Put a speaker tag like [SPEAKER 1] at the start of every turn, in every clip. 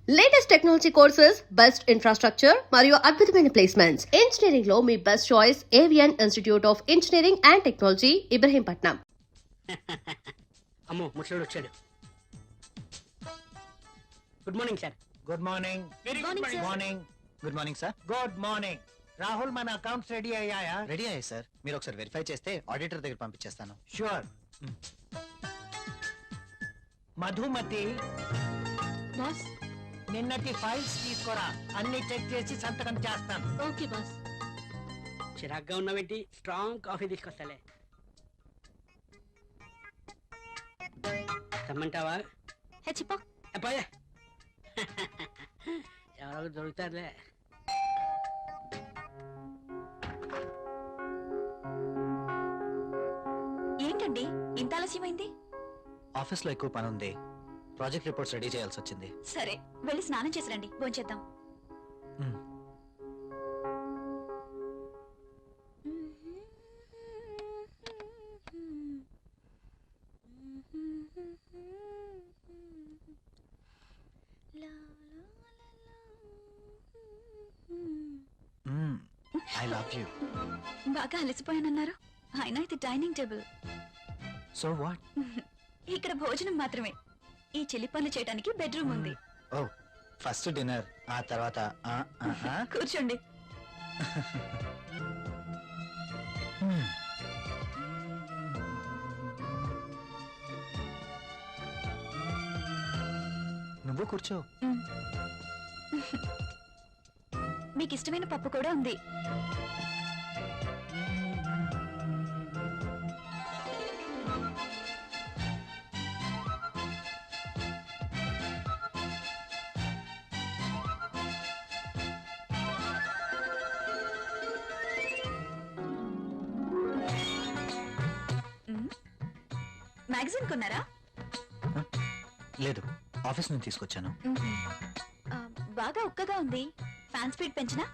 [SPEAKER 1] Latest technology courses, best infrastructure మరియు అద్భుతమైన placements. Engineering లో మీ best choice Avian institute of engineering and technology, Ibrahimpatnam.
[SPEAKER 2] అమ్మో ముసలోడు వచ్చాడు. Good morning sir.
[SPEAKER 3] Good morning.
[SPEAKER 2] Very
[SPEAKER 4] Morning, sir.
[SPEAKER 3] Morning.
[SPEAKER 5] Good morning sir.
[SPEAKER 3] Good morning. Rahul, మన accounts ready అయ్యాయా?
[SPEAKER 5] Ready అయ్యాయి సార్. మీరు ఒకసారి వెరిఫై చేస్తే ఆడిటర్ దగ్గర పంపించేస్తాను.
[SPEAKER 3] షూర్. మధుమతి,
[SPEAKER 4] బాస్.
[SPEAKER 3] నిన్నటి ఫైల్స్ తీసుకురా. అన్ని చెక్ చేసి సంతకం చేస్తాను.
[SPEAKER 4] Okay boss.
[SPEAKER 2] చిరాగ్గా ఉన్నావేంటి? Strong coffee తీసుకొస్తాలే. రమ్మంటావా?
[SPEAKER 4] హే చిప్పా.
[SPEAKER 2] అబ్బాయే ఎవరో దొరుకుతారులే.
[SPEAKER 4] ఏంటండి ఇంత ఆలస్యమైంది?
[SPEAKER 5] ఆఫీస్ లో ఎక్కువ పని ఉంది. ప్రాజెక్ట్ రిపోర్ట్స్ రెడీ చేయాల్సి వచ్చింది.
[SPEAKER 4] సరే వెళ్ళి స్నానం చేసి రండి, భోంచేద్దాం.
[SPEAKER 5] మ్మ్. I love you.
[SPEAKER 4] బాగా అలసిపోయానన్నారు. అయినా ఇది డైనింగ్ టేబుల్.
[SPEAKER 5] So what?
[SPEAKER 4] ఇక్కడ భోజనం మాత్రమే. ఈ చిలి పనులు చేయడానికి బెడ్రూమ్ ఉంది.
[SPEAKER 5] ఓ, ఫస్ట్ డిన్నర్, ఆ తర్వాత
[SPEAKER 4] కూర్చోండి.
[SPEAKER 5] నువ్వు కూర్చో.
[SPEAKER 4] మీకు ఇష్టమైన పప్పు కూడా ఉంది. మ్యాగజైన్ కొన్నారా?
[SPEAKER 5] లేదు, ఆఫీస్ నుంచి తీసుకొచ్చాను.
[SPEAKER 4] ఆ, బాగా ఉక్కగా ఉంది. ఫ్యాన్ స్పీడ్ పెంచినా?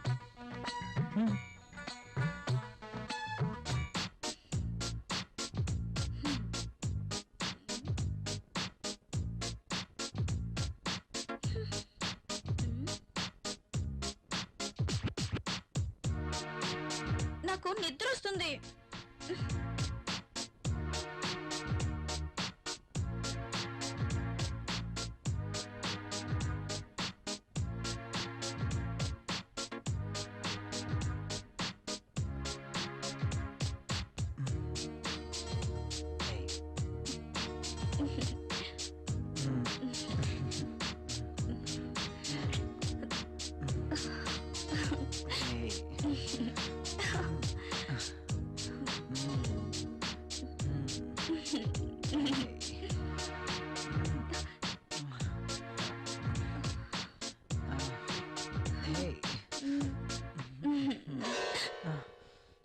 [SPEAKER 4] నాకు నిద్ర వస్తుంది.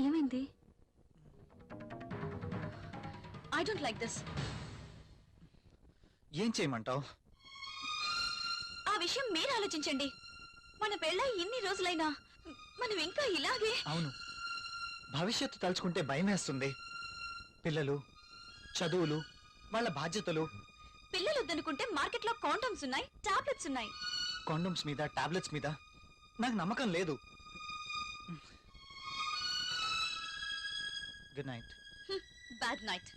[SPEAKER 4] ఏమైంది? I don't like this.
[SPEAKER 5] ఏం చేయమంటావు?
[SPEAKER 4] ఆ విషయం మీరు ఆలోచించండి. మన పెళ్ళై ఇన్ని రోజులైనా మనం ఇంకా ఇలాగే.
[SPEAKER 5] అవును, భవిష్యత్తు తలుచుకుంటే భయం వేస్తుంది. పిల్లలు, చదువులు, వాళ్ళ బాధ్యతలు.
[SPEAKER 4] పిల్లలు వద్దనుకుంటే మార్కెట్ లో కాండమ్స్ ఉన్నాయి, టాబ్లెట్స్ ఉన్నాయి.
[SPEAKER 5] కాండమ్స్ మీద, టాబ్లెట్స్ మీద నాకు నమ్మకం లేదు. Good night.
[SPEAKER 4] Bad night.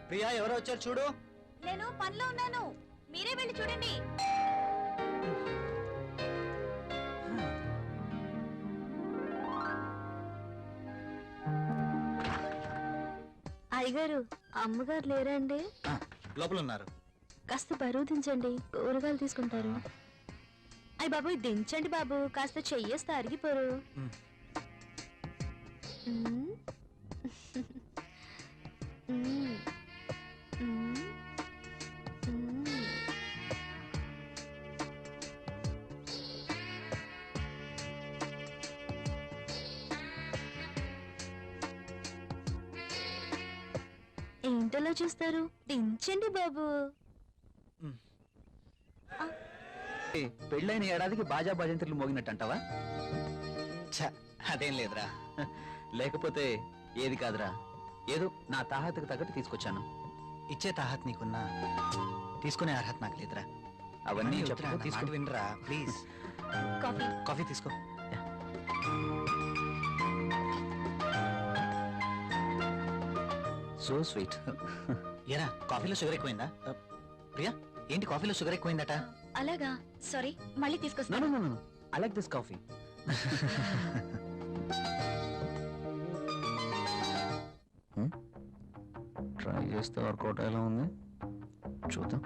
[SPEAKER 5] Priya, ఎవరో వచ్చారు చూడు.
[SPEAKER 4] నేను పనిలో ఉన్నాను, మీరే వెళ్ళి చూడండి. అయ్యగారు, అమ్మగారు లేరండి?
[SPEAKER 5] లోపల ఉన్నారు.
[SPEAKER 4] కాస్త బరువు దించండి, కూరగాయలు తీసుకుంటారు. అయ్య బాబు, దించండి బాబు, కాస్త చెయ్యేస్తే అరిగిపోరు.
[SPEAKER 5] మ్.
[SPEAKER 4] మ్. మ్. మ్. మ్. ఏంటలా చూస్తారు? దించండి బాబు.
[SPEAKER 5] పెళ్ళైన ఏడాదికి బాజా భజంత్రులు మోగినట్టు అంటావా? ఛ, అదేం లేదురా. లేకపోతే ఏది కాదురా, ఏదో నా తాహతకు తగ్గట్టు తీసుకొచ్చాను. ఇచ్చే తాహత్ నీకున్నా తీసుకునే అర్హత నాకు లేదురా. అవన్నీ చెప్తా, తీసుకుని వినరా ప్లీజ్.
[SPEAKER 4] కాఫీ.
[SPEAKER 5] కాఫీ తీసుకో. So sweet. ఏరా, కాఫీలో షుగర్ ఎక్కువైందా? ప్రియా, ఏంటి కాఫీలో షుగర్ ఎక్కువైందట?
[SPEAKER 4] అలాగా, సారీ, మళ్ళీ
[SPEAKER 5] No,
[SPEAKER 4] తీసుకొస్తాను.
[SPEAKER 5] no, no, no. I like this coffee. Try చేస్తే వర్కౌట్ ఎలా ఉంది చూద్దాం.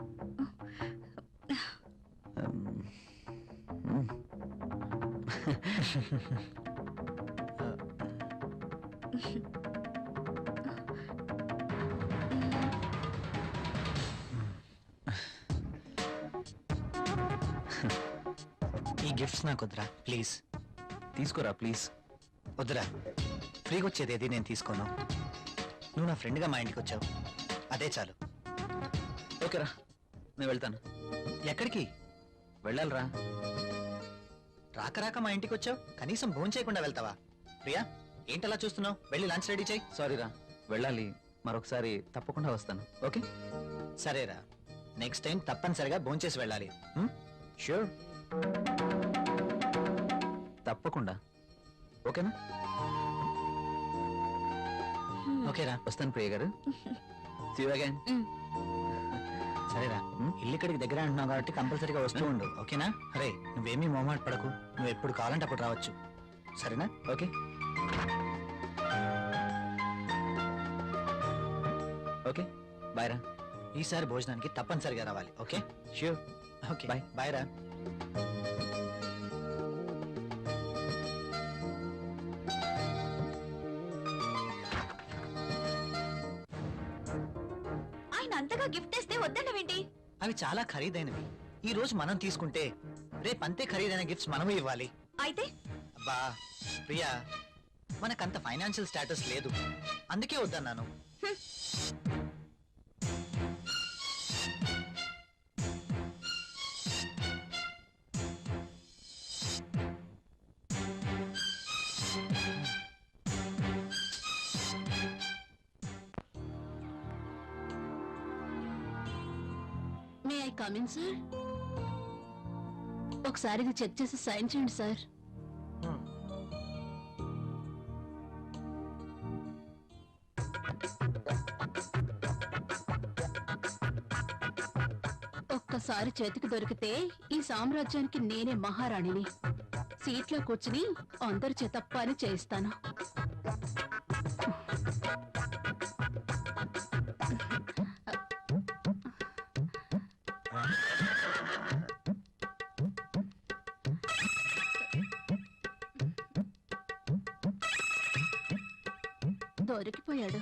[SPEAKER 5] ఈ గిఫ్ట్స్ నాకు వద్దురా ప్లీజ్. తీసుకోరా ప్లీజ్. వద్దురా, ఫ్రీగా వచ్చేది ఏది నేను తీసుకోను. నువ్వు నా ఫ్రెండ్గా మా ఇంటికి వచ్చావు, అదే చాలు. ఓకేరా, నేను వెళ్తాను. ఎక్కడికి వెళ్ళాలిరా? రాక రాక మా ఇంటికి వచ్చావు, కనీసం భోజనం చేయకుండా వెళ్తావా? ప్రియా, ఏంటలా చూస్తున్నావు? వెళ్ళి లంచ్ రెడీ చేయి. సారీరా, వెళ్ళాలి. మరొకసారి తప్పకుండా వస్తాను. ఓకే సరేరా, నెక్స్ట్ టైం తప్పనిసరిగా భోంచేసి వెళ్ళాలి. ష్యూర్, తప్పకుండా. ఓకేనా? ఓకేరా, వస్తాను ప్రియ గారు. See you again. సరేరా, ఇల్లు ఇక్కడికి దగ్గర అంటున్నావు కాబట్టి కంపల్సరీగా వస్తూ ఉండు. ఓకేనా? అరే, నువ్వేమీ మొహమాట పడకు. నువ్వు ఎప్పుడు కావాలంటే అప్పుడు రావచ్చు. సరేనా? ఓకే. ఓకే బాయ్ రా. ఈసారి భోజనానికి తప్పనిసరిగా రావాలి. Okay sure. Okay bye. Bye రా.
[SPEAKER 4] ఆయన అంతగా గిఫ్ట్ ఇస్తే వద్దన్నవేంటి?
[SPEAKER 5] అవి చాలా ఖరీదైనవి. ఈ రోజు మనం తీసుకుంటే రేపు అంతే ఖరీదైన గిఫ్ట్స్ మనము ఇవ్వాలి.
[SPEAKER 4] అయితే
[SPEAKER 5] అబ్బా ప్రియా, మనకంత ఫైనాన్షియల్ స్టేటస్ లేదు, అందుకే వద్దన్నాను.
[SPEAKER 4] May I come in sir? ఒకసారి ఇది చెక్ చేసి సైన్ చేయండి సార్. ఒక్కసారి చేతికి దొరికితే ఈ సామ్రాజ్యానికి నేనే మహారాణిని. సీట్లో కూర్చుని అందరి చేత పని చేయిస్తాను. దొరికిపోయాడు.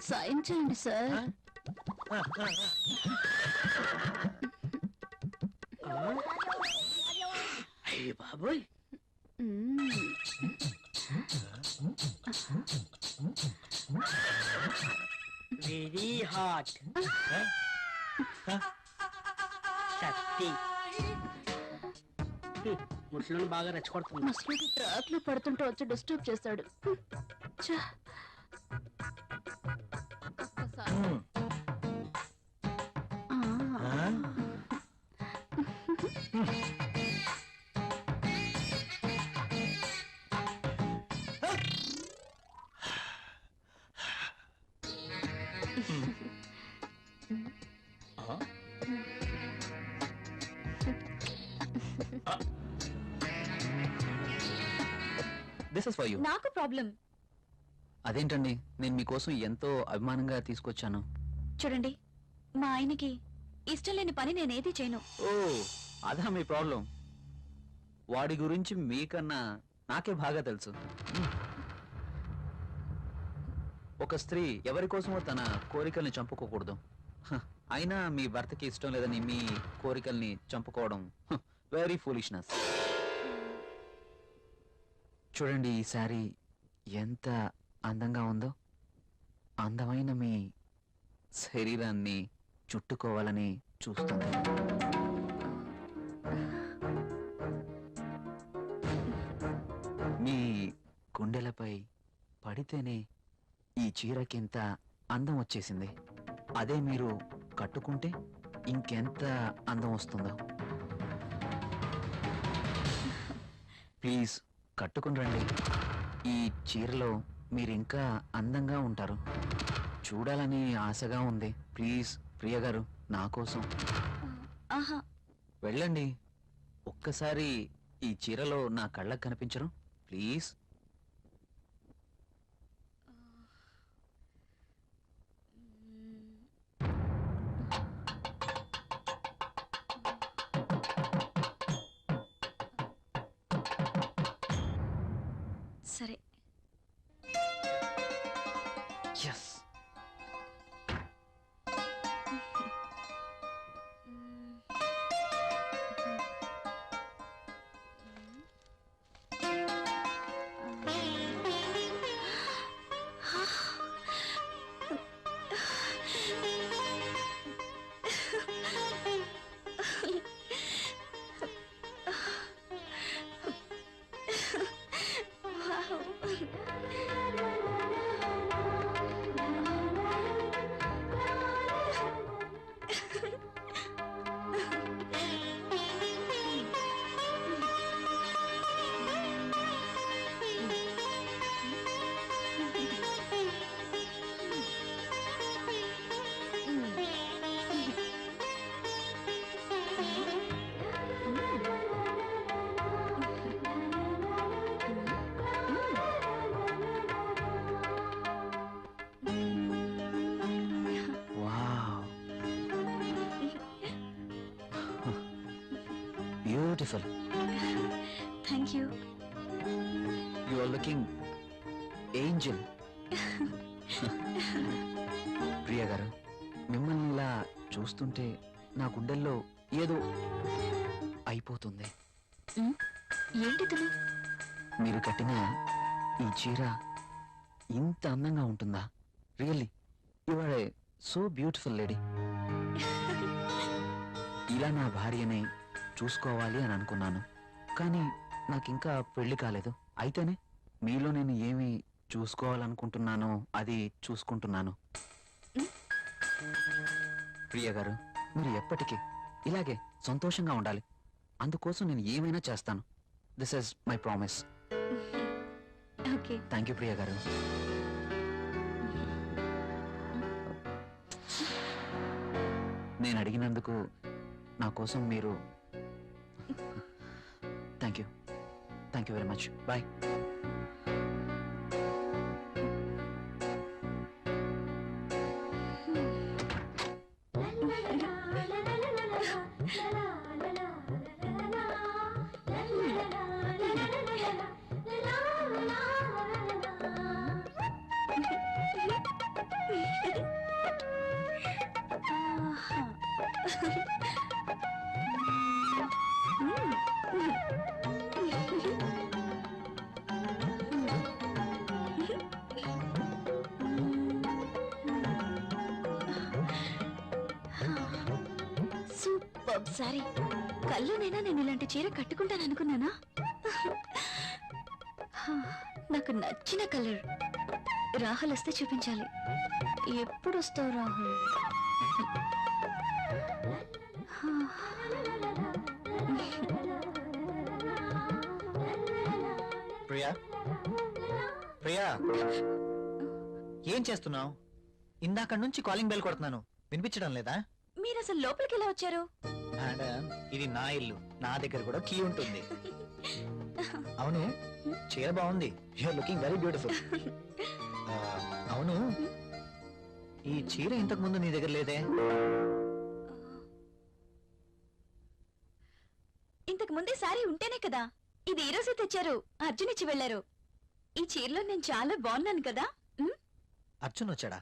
[SPEAKER 4] సైన్ చేయండి సార్.
[SPEAKER 2] అయ్య బాబోయ్, వెరీ హాట్. సత్తి ముసలిని బాగా రెచ్చగొడుతుంది.
[SPEAKER 4] ముసలి ట్రాక్ లో పడుతుంటే వచ్చి డిస్టర్బ్ చేస్తాడు. ఛ! ఒక్కసారి. ఆ.
[SPEAKER 5] This is for you.
[SPEAKER 4] నాకు ప్రాబ్లం.
[SPEAKER 5] అదేంటండి, నేను మీకోసం ఎంతో అభిమానంగా తీసుకొచ్చాను.
[SPEAKER 4] చూడండి, మా ఆయనకి ఇష్టం లేని పని నేనేది చేయను.
[SPEAKER 5] ఓ, అదా మీ ప్రాబ్లం? వాడి గురించి మీకన్నా నాకే బాగా తెలుసు. ఒక స్త్రీ ఎవరి కోసమో తన కోరికల్ని చంపుకోకూడదు. అయినా మీ భర్తకి ఇష్టం లేదని మీ కోరికల్ని చంపుకోవడం వెరీ ఫూలిష్నెస్.
[SPEAKER 6] చూడండి ఈ శారీ ఎంత అందంగా ఉందో. అందమైన మీ శరీరాన్ని చుట్టుకోవాలని చూస్తుంది. మీ గుండెలపై పడితేనే ఈ చీరకింత అందం వచ్చేసింది. అదే మీరు కట్టుకుంటే ఇంకెంత అందం వస్తుందో. ప్లీజ్ కట్టుకుని రండి. ఈ చీరలో మీరు ఇంకా అందంగా ఉంటారు. చూడాలని ఆశగా ఉంది. ప్లీజ్ ప్రియ గారు, నా కోసం
[SPEAKER 4] ఆహా,
[SPEAKER 6] వెళ్ళండి. ఒక్కసారి ఈ చీరలో నా కళ్ళకు కనిపించరు? ప్లీజ్.
[SPEAKER 4] సరే.
[SPEAKER 6] Yes. Beautiful.
[SPEAKER 4] Thank you.
[SPEAKER 6] You are looking angel. Priya garu, మిమ్మల్ని ఇలా చూస్తుంటే నా గుండెల్లో ఏదో అయిపోతుంది.
[SPEAKER 4] ఏంటి?
[SPEAKER 6] మీరు కట్టిన ఈ చీర ఇంత అందంగా ఉంటుందా? Really you are a so beautiful lady. ఇలా నా భార్యని చూసుకోవాలి అని అనుకున్నాను, కానీ నాకింకా పెళ్లి కాలేదు. అయితేనే మీలో నేను ఏమి చూసుకోవాలనుకుంటున్నానో అది చూసుకుంటున్నాను. ప్రియ గారు, మీరు ఎప్పటికీ ఇలాగే సంతోషంగా ఉండాలి. అందుకోసం నేను ఏమైనా చేస్తాను. This is my promise.
[SPEAKER 4] Okay.
[SPEAKER 6] Thank you Priya garu. నేను అడిగినందుకు నా కోసం మీరు thank you very much. Bye.
[SPEAKER 4] Super sorry. కల్లోనైనా నేను ఇలాంటి చీర కట్టుకుంటాను అనుకున్నానా? నాకు నచ్చిన కలర్. రాహుల్ వస్తే చూపించాలి. ఎప్పుడు వస్తావు రాహుల్?
[SPEAKER 5] ప్రియా, ప్రియా, ఏం చేస్తున్నావు? ఇందాక నుంచి కాలింగ్ బెల్ కొడుతున్నాను, వినిపించడం లేదా?
[SPEAKER 4] మీరు అసలు లోపలికి ఎలా వచ్చారు?
[SPEAKER 5] మేడం, ఇది నా ఇల్లు, నా దగ్గర కూడా కీ ఉంటుంది. అవును, చీర బాగుంది. You're looking very beautiful. అవును, ఈ చీర ఇంతకు ముందు నీ దగ్గర లేదే?
[SPEAKER 4] ఇంతకు ముందే సారీ ఉంటేనే కదా. ఇది ఈ రోజే తెచ్చారు. అర్జున్ ఇచ్చి వెళ్లారు. ఈ చీరలో నేను చాలా బాగున్నాను కదా.
[SPEAKER 5] అర్జున్ వచ్చాడా?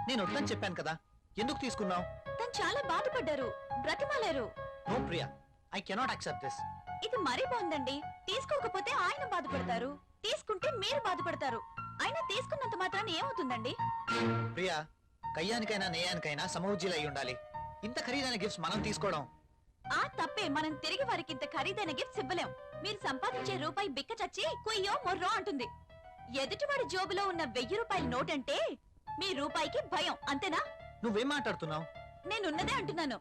[SPEAKER 5] నేను వద్దని చెప్పాను కదా, ఎందుకు తీసుకున్నావు?
[SPEAKER 4] తను చాలా బాధపడ్డారు, బ్రతిమాలారు.
[SPEAKER 5] No Priya, I cannot accept this.
[SPEAKER 7] ఇది మరీ బాగుందండి. తీసుకోకపోతే ఆయన బాధపడతారు, తీసుకుంటే మీరు బాధపడతారు. అయినా తీసుకున్నంత మాత్రాన ఏమవుతుందండి?
[SPEAKER 5] ప్రియా, కయ్యానికైనా నేయానికైనా సమవుజ్జీలు అయి ఉండాలి. ఇంత ఖరీదైన గిఫ్ట్స్ మనం తీసుకోవడం
[SPEAKER 7] ఆ తప్పే. మనం తిరిగి వారికి ఇంత ఖరీదైన గిఫ్ట్స్ ఇవ్వలేం. మీరు సంపాదించే రూపాయి బిక్క చచ్చి కుయ్యో మొర్రో అంటుంది. ఎదుటివాడి జోబులో ఉన్న 1000 రూపాయల నోట్ అంటే మీ రూపాయికి భయం, అంతేనా?
[SPEAKER 5] నువ్వేం మాట్లాడుతున్నావు?
[SPEAKER 7] నేనున్నదే అంటున్నాను.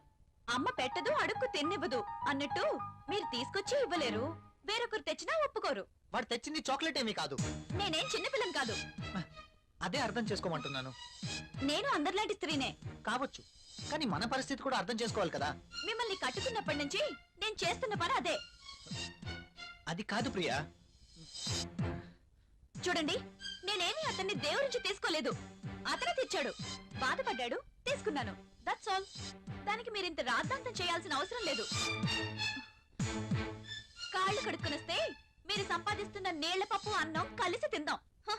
[SPEAKER 7] అమ్మ పెట్టదు, అడుక్కు తిన్నివ్వదు అన్నట్టు మీరు తీసుకొచ్చి ఇవ్వలేరు, వేరొకరు తెచ్చినా ఒప్పుకోరు.
[SPEAKER 5] వాడు తెచ్చింది చాక్లెట్ ఏమీ కాదు.
[SPEAKER 7] నేనేం చిన్నపిల్లం కాదు.
[SPEAKER 5] అదే అర్థం చేసుకోమంటున్నాను.
[SPEAKER 7] నేను అందరిలాంటి స్త్రీనే.
[SPEAKER 5] కావచ్చు, కానీ మన పరిస్థితి కూడా అర్థం చేసుకోవాలి కదా.
[SPEAKER 7] మిమ్మల్ని కట్టుకున్నప్పటి నుంచి నేను చేస్తున్న పని అదే.
[SPEAKER 5] అది కాదు ప్రియా.
[SPEAKER 7] చూడండి, నేనేమి అతన్ని దేవురించి తీసుకోలేదు. అతనే తెచ్చాడు, బాధపడ్డాడు, తీసుకున్నాను. That's all. దానికి మీరింత రాద్ధాంతం చేయాల్సిన అవసరం లేదు. కాళ్ళు కడుక్కునొస్తే మీరు సంపాదిస్తున్న నీళ్ల పప్పు అన్నం కలిసి తిందాం. హ!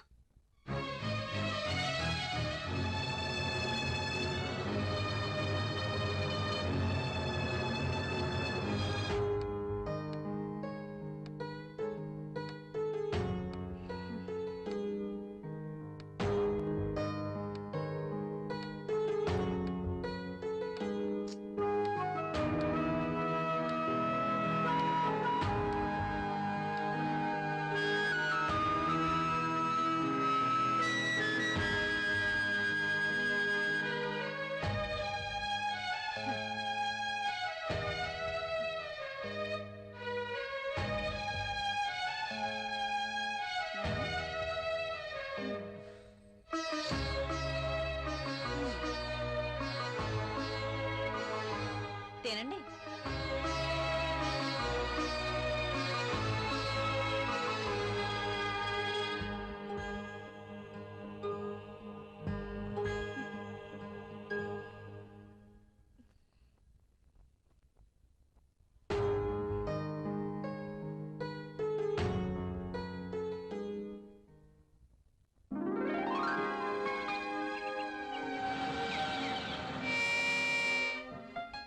[SPEAKER 7] తినండి.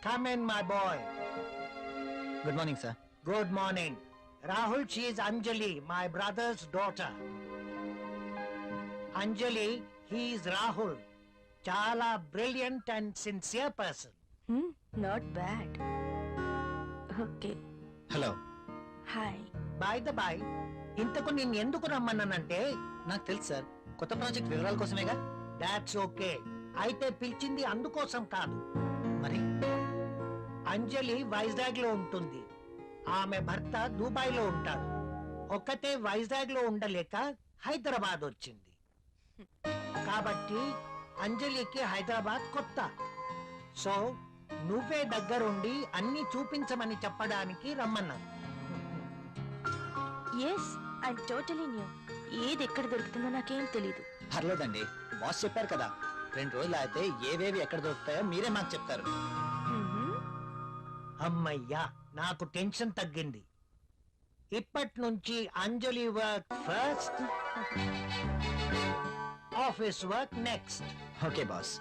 [SPEAKER 3] Come in, my boy.
[SPEAKER 5] Good morning sir.
[SPEAKER 3] Good morning. Rahul, she is Anjali, my brother's daughter. Anjali, he is Rahul. Chala brilliant and sincere person.
[SPEAKER 7] Not bad. Okay,
[SPEAKER 5] hello.
[SPEAKER 7] Hi.
[SPEAKER 3] By the by, ఇంతకు నేను ఎందుకు రమ్మన్నానంటే,
[SPEAKER 5] నాకు తెలుసు sir, కొత్త project వివరాల కోసమేగా.
[SPEAKER 3] That's okay. అయితే పిలిచింది అందుకోసం కాదు.
[SPEAKER 5] మరి
[SPEAKER 3] అంజలి వైజాగ్ లో ఉంటుంది, ఆమె భర్త దుబాయ్ లో ఉంటాడు. ఒక్కతే వైజాగ్ లో ఉండలేక హైదరాబాద్ వచ్చింది. కాబట్టి అంజలికి హైదరాబాద్ కొత్త. సో నువ్వే దగ్గరుండి అన్ని చూపించమని చెప్పడానికి రమ్మన్నాను.
[SPEAKER 7] Yes, I totally new. ఏది ఎక్కడ దొరుకుతుందో నాకేం తెలీదు.
[SPEAKER 5] పర్లేదండి, బాస్ చెప్పారు కదా, 2 రోజులు అయితే ఏవేవి ఎక్కడ దొరుకుతాయో మీరే మాకు చెప్తారు.
[SPEAKER 3] అమ్మయ్యా, నాకు టెన్షన్ తగ్గింది. ఇప్పటి నుంచి Anjali work first, office work next.
[SPEAKER 5] Okay boss.